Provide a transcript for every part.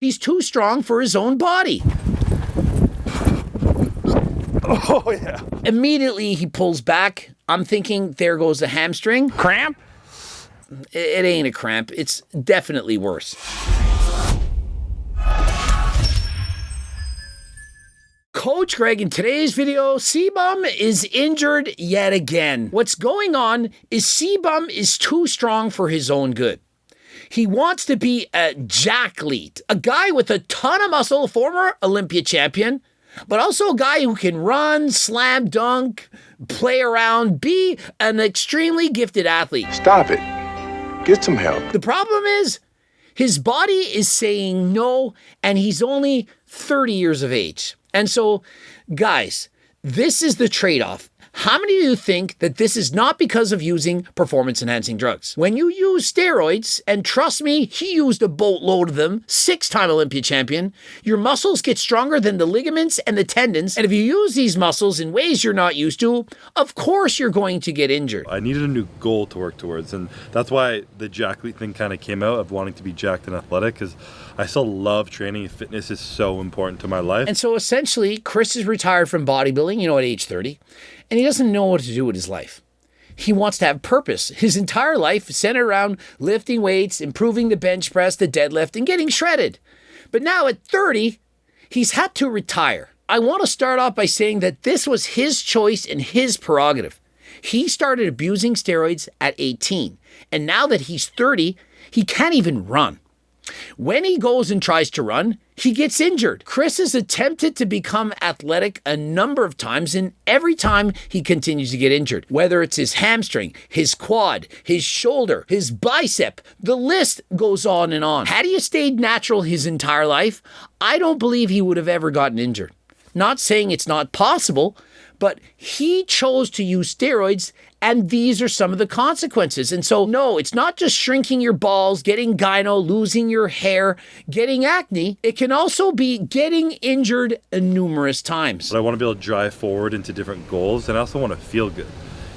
He's too strong for his own body. Oh, yeah. Immediately, he pulls back. I'm thinking, there goes the hamstring. Cramp? It ain't a cramp. It's definitely worse. Coach Greg, in today's video, Seabbum is injured yet again. What's going on is Seabbum is too strong for his own good. He wants to be a jacklete, a guy with a ton of muscle, former Olympia champion, but also a guy who can run, slam dunk, play around, be an extremely gifted athlete. Stop it. Get some help. The problem is, his body is saying no, and he's only 30 years of age. And so, guys, this is the trade-off. How many of you think that this is not because of using performance-enhancing drugs? When you use steroids, and trust me, he used a boatload of them, 6-time Olympia champion, your muscles get stronger than the ligaments and the tendons. And if you use these muscles in ways you're not used to, of course you're going to get injured. I needed a new goal to work towards, and that's why the jacklete thing kind of came out of wanting to be jacked and athletic, because I still love training. Fitness is so important to my life. And so essentially, Chris is retired from bodybuilding, at age 30. And he doesn't know what to do with his life. He wants to have purpose. His entire life is centered around lifting weights, improving the bench press, the deadlift, and getting shredded. But now at 30, he's had to retire. I want to start off by saying that this was his choice and his prerogative. He started abusing steroids at 18. And now that he's 30, he can't even run. When he goes and tries to run, he gets injured. Chris has attempted to become athletic a number of times, and every time he continues to get injured. Whether it's his hamstring, his quad, his shoulder, his bicep, the list goes on and on. Had he stayed natural his entire life, I don't believe he would have ever gotten injured. Not saying it's not possible, but he chose to use steroids, and these are some of the consequences. And so, no, it's not just shrinking your balls, getting gyno, losing your hair, getting acne. It can also be getting injured numerous times. But I want to be able to drive forward into different goals, and I also want to feel good.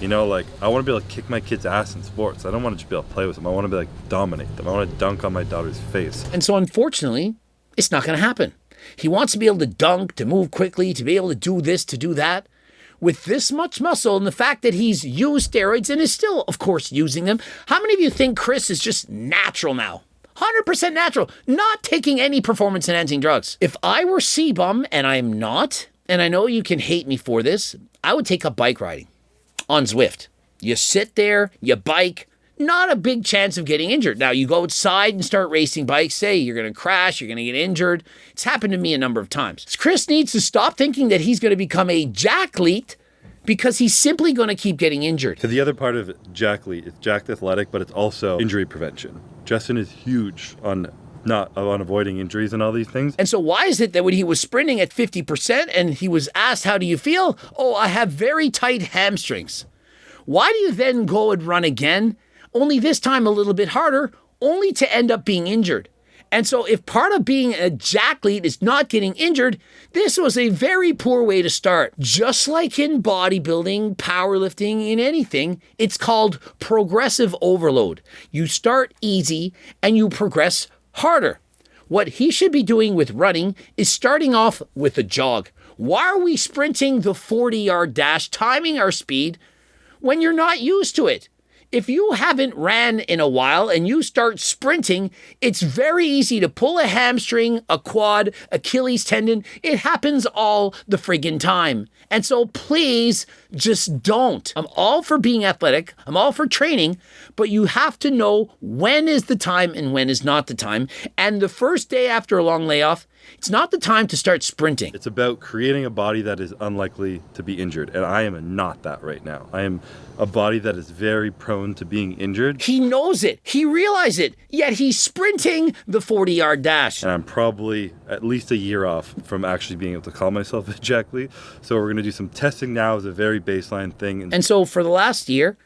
I want to be able to kick my kid's ass in sports. I don't want to just be able to play with them. I want to be dominate them. I want to dunk on my daughter's face. And so, unfortunately, it's not going to happen. He wants to be able to dunk, to move quickly, to be able to do this, to do that. With this much muscle and the fact that he's used steroids and is still, of course, using them, how many of you think Chris is just natural now? 100% natural, not taking any performance-enhancing drugs. If I were Seabbum, and I'm not, and I know you can hate me for this, I would take up bike riding on Zwift. You sit there, you bike, not a big chance of getting injured. Now, you go outside and start racing bikes, say you're going to crash, you're going to get injured. It's happened to me a number of times. Chris needs to stop thinking that he's going to become a jacklete because he's simply going to keep getting injured. To the other part of jacklete, it's jacked athletic, but it's also injury prevention. Justin is huge on avoiding injuries and all these things. And so why is it that when he was sprinting at 50% and he was asked, how do you feel? Oh, I have very tight hamstrings. Why do you then go and run again? Only this time a little bit harder, only to end up being injured. And so if part of being a jacklete is not getting injured, this was a very poor way to start. Just like in bodybuilding, powerlifting, in anything, it's called progressive overload. You start easy and you progress harder. What he should be doing with running is starting off with a jog. Why are we sprinting the 40-yard dash, timing our speed, when you're not used to it? If you haven't ran in a while and you start sprinting, it's very easy to pull a hamstring, a quad, Achilles tendon. It happens all the friggin' time. And so please just don't. I'm all for being athletic. I'm all for training, but you have to know when is the time and when is not the time. And the first day after a long layoff, it's not the time to start sprinting. It's about creating a body that is unlikely to be injured. And I am not that right now. I am a body that is very prone to being injured. He knows it. He realizes it. Yet he's sprinting the 40-yard dash. And I'm probably at least a year off from actually being able to call myself a jacklete. So we're going to do some testing now as a very baseline thing. And so for the last year,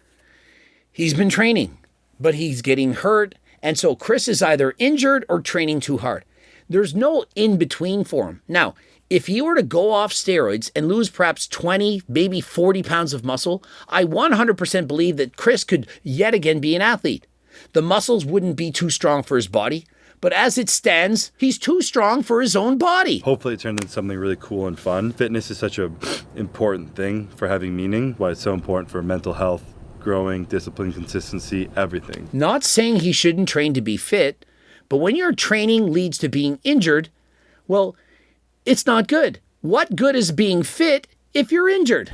he's been training, but he's getting hurt. And so Chris is either injured or training too hard. There's no in-between for him. Now, if he were to go off steroids and lose perhaps 20, maybe 40 pounds of muscle, I 100% believe that Chris could yet again be an athlete. The muscles wouldn't be too strong for his body, But as it stands, he's too strong for his own body. Hopefully it turns into something really cool and fun. Fitness is such a important thing for having meaning, why it's so important for mental health, growing, discipline, consistency, everything. Not saying he shouldn't train to be fit, but when your training leads to being injured, well, it's not good. What good is being fit if you're injured?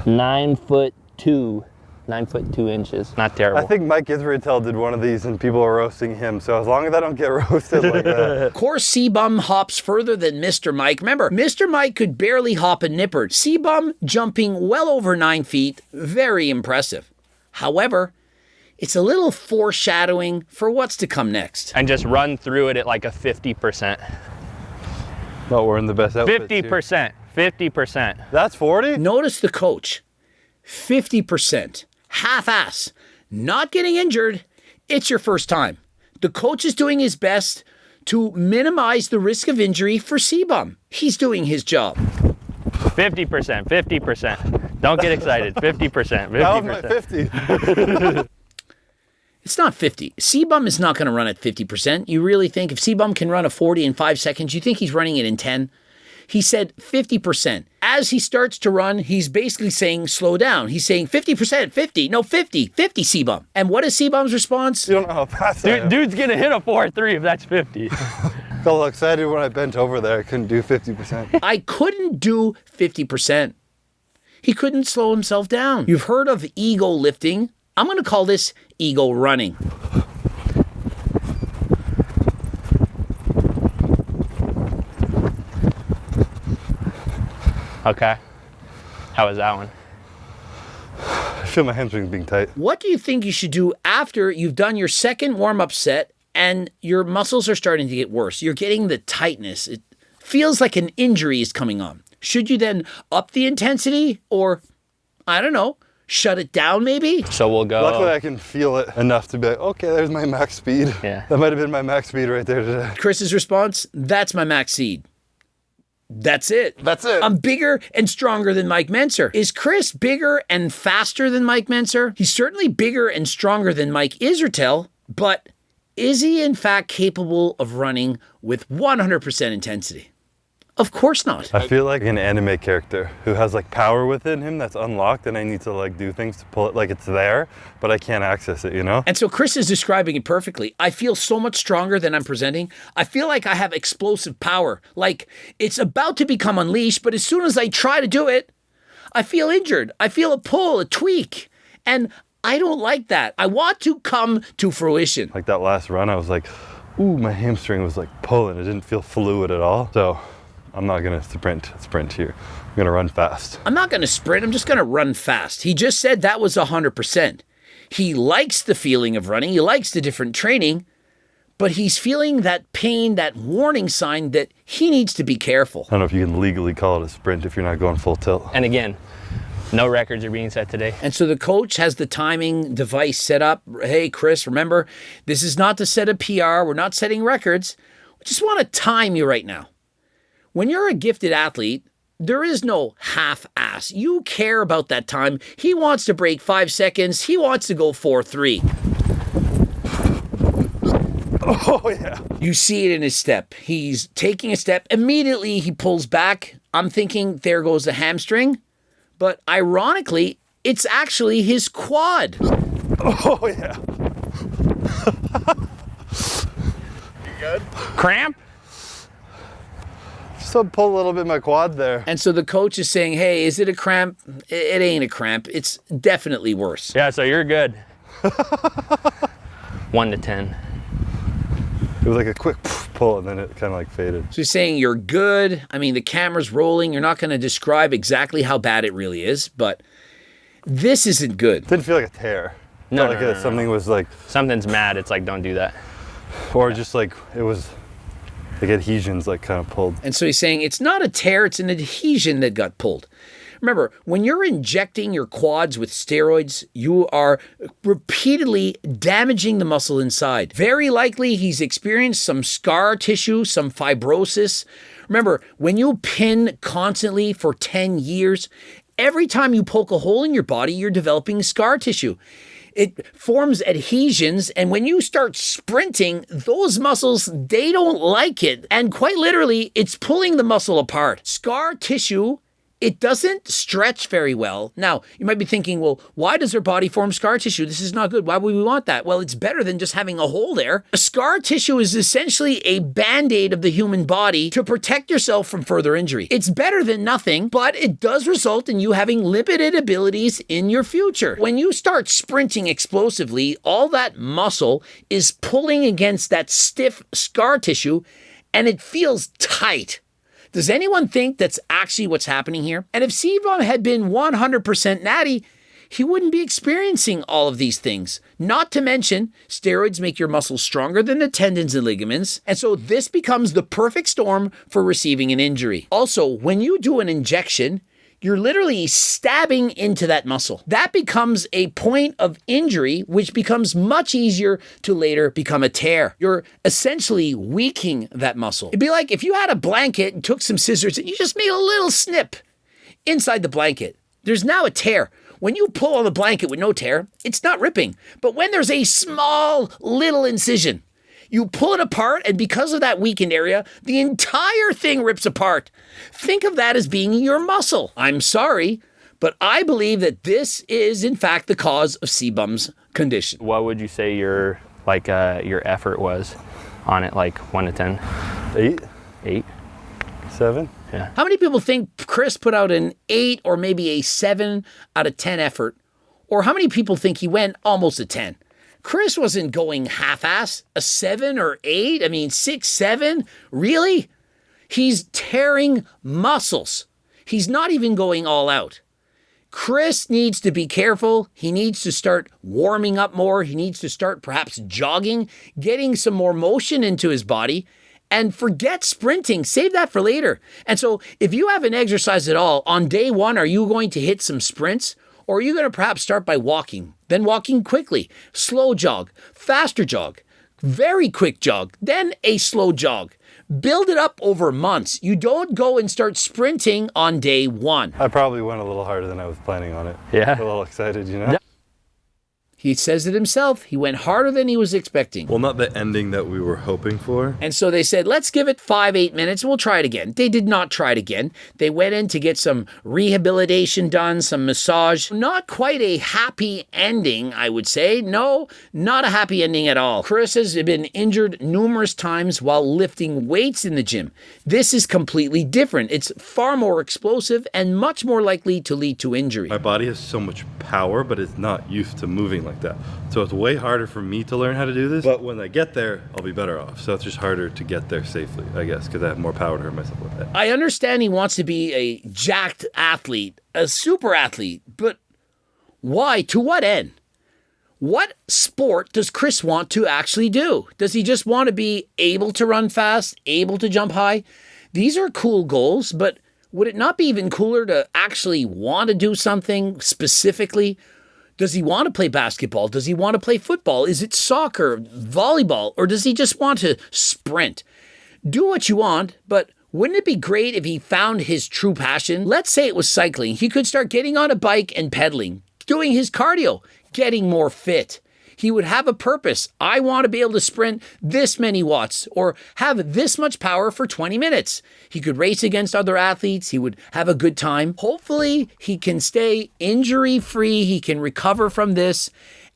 9'2". 9'2". Not terrible. I think Mike Israetel did one of these and people are roasting him. So as long as I don't get roasted like that. Of course, Seabbum hops further than Mr. Mike. Remember, Mr. Mike could barely hop a nipper. Seabbum jumping well over 9 feet. Very impressive. However, it's a little foreshadowing for what's to come next. And just run through it at like a 50%. Not wearing the best outfits 50%. 50%. That's 40? Notice the coach. 50%. Half-ass. Not getting injured. It's your first time. The coach is doing his best to minimize the risk of injury for Seabbum. He's doing his job. 50%. 50%. Don't get excited. 50%. 50%. That was my 50. It's not 50. Seabbum is not going to run at 50%. You really think if Seabbum can run a 40 in 5 seconds, you think he's running it in 10? He said 50%. As he starts to run, he's basically saying slow down. He's saying 50%, 50, no 50, 50 Seabbum. And what is Seabbum's response? You don't know how fast I am. Dude's gonna hit a 4.3 if that's 50. Felt excited when I bent over there. I couldn't do 50%. I couldn't do 50%. He couldn't slow himself down. You've heard of ego lifting. I'm going to call this ego running. Okay. How was that one? I feel my hamstrings being tight. What do you think you should do after you've done your second warm-up set and your muscles are starting to get worse? You're getting the tightness. It feels like an injury is coming on. Should you then up the intensity or, I don't know, shut it down maybe? So we'll go. Luckily I can feel it enough to be like, okay, there's my max speed. Yeah. That might have been my max speed right there today. Chris's response, that's my max speed. That's it. That's it. I'm bigger and stronger than Mike Mentzer. Is Chris bigger and faster than Mike Mentzer? He's certainly bigger and stronger than Mike Israetel, but is he in fact capable of running with 100% intensity? Of course not. I feel like an anime character who has like power within him that's unlocked and I need to like do things to pull it like it's there, but I can't access it, you know? And so Chris is describing it perfectly. I feel so much stronger than I'm presenting. I feel like I have explosive power. Like it's about to become unleashed, but as soon as I try to do it, I feel injured. I feel a pull, a tweak. And I don't like that. I want to come to fruition. Like that last run, I was like, ooh, my hamstring was like pulling. It didn't feel fluid at all. So I'm not gonna sprint here. I'm gonna run fast. I'm not gonna sprint, I'm just gonna run fast. He just said that was 100%. He likes the feeling of running, he likes the different training, but he's feeling that pain, that warning sign that he needs to be careful. I don't know if you can legally call it a sprint if you're not going full tilt. And again, no records are being set today. And so the coach has the timing device set up. Hey, Chris, remember, this is not to set a PR, we're not setting records. We just wanna time you right now. When you're a gifted athlete, there is no half-ass. You care about that time. He wants to break 5 seconds. He wants to go 4.3. Oh, yeah. You see it in his step. He's taking a step. Immediately, he pulls back. I'm thinking, there goes the hamstring. But ironically, it's actually his quad. Oh, yeah. You good? Cramp? Just pull a little bit of my quad there. And so the coach is saying, hey, is it a cramp? It ain't a cramp. It's definitely worse. Yeah, so you're good. 1 to 10. It was like a quick pull and then it kind of like faded. So he's saying you're good. I mean, the camera's rolling. You're not going to describe exactly how bad it really is, but this isn't good. Didn't feel like a tear. No, Felt no, like no, something was like, Something's mad, it's like, don't do that. or just like it was like adhesions like kind of pulled. And so he's saying it's not a tear, it's an adhesion that got pulled. Remember, when you're injecting your quads with steroids, you are repeatedly damaging the muscle inside. Very likely he's experienced some scar tissue, some fibrosis. Remember, when you pin constantly for 10 years, every time you poke a hole in your body, you're developing scar tissue. It forms adhesions, and when you start sprinting, those muscles, they don't like it. And quite literally, it's pulling the muscle apart. Scar tissue, it doesn't stretch very well. Now, you might be thinking, well, why does our body form scar tissue? This is not good. Why would we want that? Well, it's better than just having a hole there. A scar tissue is essentially a band-aid of the human body to protect yourself from further injury. It's better than nothing, but it does result in you having limited abilities in your future. When you start sprinting explosively, all that muscle is pulling against that stiff scar tissue, and it feels tight. Does anyone think that's actually what's happening here? And if Seabbum had been 100% natty, he wouldn't be experiencing all of these things. Not to mention, steroids make your muscles stronger than the tendons and ligaments, and so this becomes the perfect storm for receiving an injury. Also, when you do an injection, you're literally stabbing into that muscle. That becomes a point of injury, which becomes much easier to later become a tear. You're essentially weakening that muscle. It'd be like if you had a blanket and took some scissors and you just made a little snip inside the blanket. There's now a tear. When you pull on the blanket with no tear, it's not ripping. But when there's a small little incision, you pull it apart, and because of that weakened area, the entire thing rips apart. Think of that as being your muscle. I'm sorry, but I believe that this is, in fact, the cause of Seabbum's condition. What would you say your effort was on it, like 1 to 10? 8, 8? 7. Yeah. How many people think Chris put out an 8 or maybe a 7 out of 10 effort? Or how many people think he went almost a 10? Chris wasn't going half-ass, a 7 or 8, I mean 6, 7, really? He's tearing muscles. He's not even going all out. Chris needs to be careful. He needs to start warming up more. He needs to start perhaps jogging, getting some more motion into his body, and forget sprinting. Save that for later. And so if you haven't exercised at all, on day 1, are you going to hit some sprints? Or are you going to perhaps start by walking, then walking quickly, slow jog, faster jog, very quick jog, then a slow jog. Build it up over months. You don't go and start sprinting on day 1. I probably went a little harder than I was planning on it. Yeah. A little excited, you know? He says it himself. He went harder than he was expecting. Well, not the ending that we were hoping for. And so they said, let's give it 5-8 minutes. We'll try it again. They did not try it again. They went in to get some rehabilitation done, some massage. Not quite a happy ending, I would say. No, not a happy ending at all. Chris has been injured numerous times while lifting weights in the gym. This is completely different. It's far more explosive and much more likely to lead to injury. My body has so much power, but it's not used to moving like that. So it's way harder for me to learn how to do this. But when I get there, I'll be better off. So it's just harder to get there safely, I guess, because I have more power to hurt myself with that. I understand he wants to be a jacked athlete, a super athlete, but why? To what end? What sport does Chris want to actually do? Does he just want to be able to run fast, able to jump high? These are cool goals, but would it not be even cooler to actually want to do something specifically? Does he want to play basketball? Does he want to play football? Is it soccer, volleyball, or does he just want to sprint? Do what you want, but wouldn't it be great if he found his true passion? Let's say it was cycling. He could start getting on a bike and pedaling, doing his cardio, getting more fit. He would have a purpose. I want to be able to sprint this many watts or have this much power for 20 minutes. He could race against other athletes. He would have a good time. Hopefully, he can stay injury-free. He can recover from this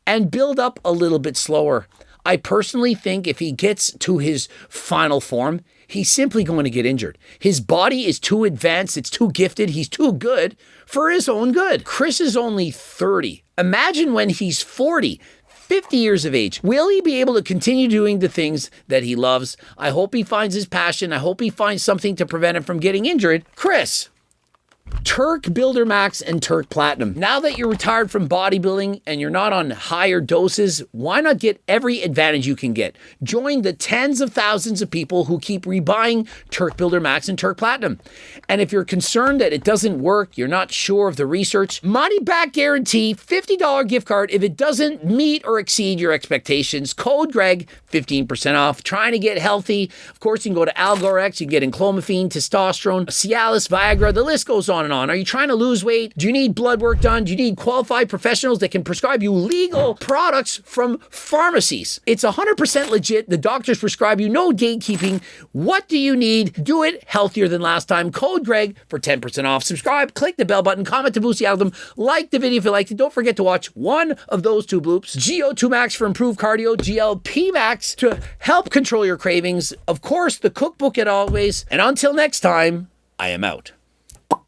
and build up a little bit slower. I personally think if he gets to his final form, he's simply going to get injured. His body is too advanced. It's too gifted. He's too good for his own good. Chris is only 30. Imagine when he's 40. 50 years of age. Will he be able to continue doing the things that he loves? I hope he finds his passion. I hope he finds something to prevent him from getting injured. Chris, Turk Builder Max and Turk Platinum. Now that you're retired from bodybuilding and you're not on higher doses, why not get every advantage you can get? Join the tens of thousands of people who keep rebuying Turk Builder Max and Turk Platinum. And if you're concerned that it doesn't work, you're not sure of the research, money back guarantee, $50 gift card if it doesn't meet or exceed your expectations. Code Greg, 15% off. Trying to get healthy. Of course, you can go to Algorex, you can get enclomiphene, testosterone, Cialis, Viagra, the list goes on on and on. Are you trying to lose weight? Do you need blood work done? Do you need qualified professionals that can prescribe you legal products from pharmacies? It's 100% legit. The doctors prescribe you, no gatekeeping. What do you need? Do it healthier than last time. Code Greg for 10% off. Subscribe, click the bell button, comment to boost the algorithm, like the video if you liked it. Don't forget to watch one of those two bloops. GO2 Max for improved cardio, GLP Max to help control your cravings. Of course, the cookbook as always. And until next time, I am out.